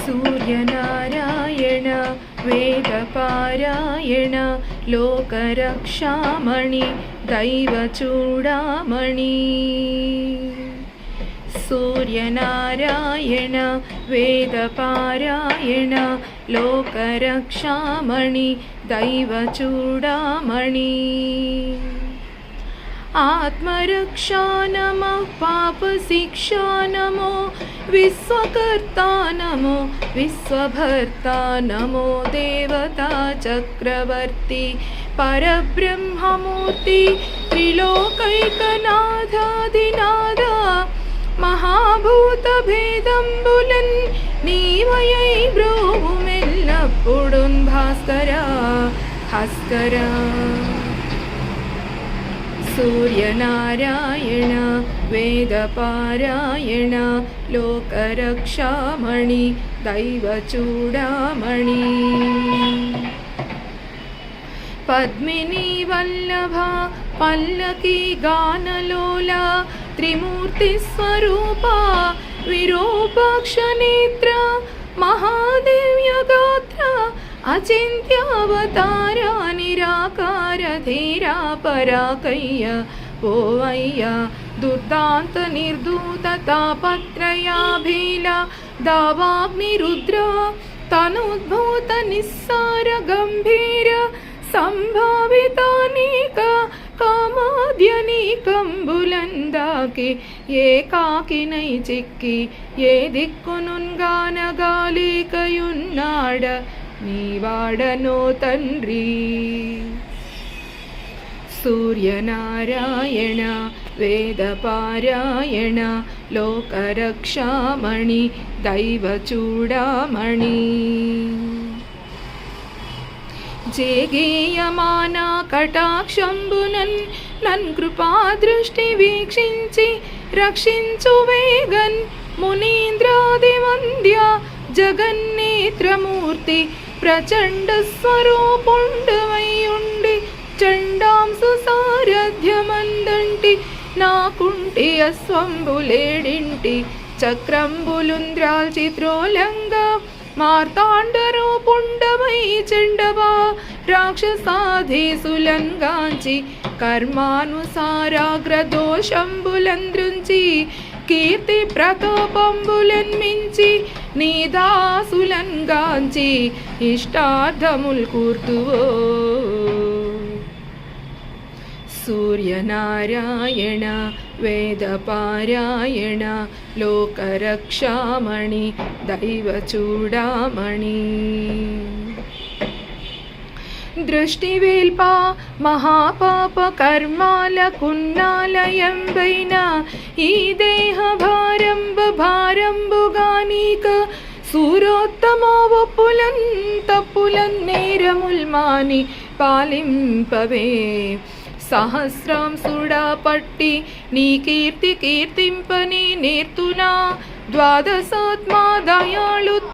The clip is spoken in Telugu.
सूर्यनारायण वेदपारायण लोकरक्षामणि दैवचूडामणि। सूर्यनारायण वेदपारायण लोकरक्षामणि दैवचूडामणि। आत्मरक्षा नमः पापशिक्षा नमो विश्वकर्ता नमो विश्वभर्ता नमो देवता चक्रवर्ती परब्रह्ममूर्ति त्रिलोकैकनाथाधिनाथ महाभूतभेदंबुलन् నీవయై బ్రోవుమెల్లప్పుడున్ భాస్కర భాస్కర। सूर्यनारायण वेदपारायण लोकरक्षामणि दैवचूडामणि। पद्मिनी वल्लभा पल्लकी गानलोला त्रिमूर्तिस्वरूपा विरूपाक्षनेत्र महादेव्यगात्र अचिन्त्यावतारा निराकार धीरा पराकय्य पोवय्य दुर्दान्त निर्धूत तापत्रयाभीला दावाग्निरुद्र तनुद्भूत निस्सार गम्भीर संभावितानीक కామాద్యనీకంబులందాకి ఏకాకినై చిక్కి ఏ దిక్కునున్గానగాలేకయున్నాడ నీవాడనో తండ్రి। సూర్యనారాయణ వేదపారాయణ లోకరక్షామణి దైవచూడామణి। జేగేయమానా కటాక్షంబునన్ నన్ కృపాదృష్టి వీక్షించి రక్షించు వేగన్ మునీంద్రాది వంద్య జగన్నేత్రమూర్తి ప్రచండ స్వరూపుండవై ఉండి చండాంసు సారథ్యమందంటి నాకుంటి అశ్వంబులేడింటి చక్రంబులుంద్రాల్చి త్రోలంగా మార్తాండరూపుండవై చెండవా రాక్షసాధీసులంగాంచి కర్మానుసారాగ్రదోషంబులంద్రుంచి కీర్తి ప్రతాపంబులన్మించి నీదాసులంగాంచి ఇష్టార్థముల్ కూర్తువో। सूर्यनारायण वेदपारायण लोकरक्षामणि दैवचूडामणि। దృష్టివేల్పా మహాపాప కర్మాలకున్నాలయంబైన ఈ దేహ భారంబుగానీక సూరోత్తమోవప్పులన్ తప్పులన్ నేరముల్మాని పాలింపవే। సహస్రాంసుడా పట్టి నీ కీర్తి కీర్తింపని నేర్తునా ద్వాదశాత్మా దయాళు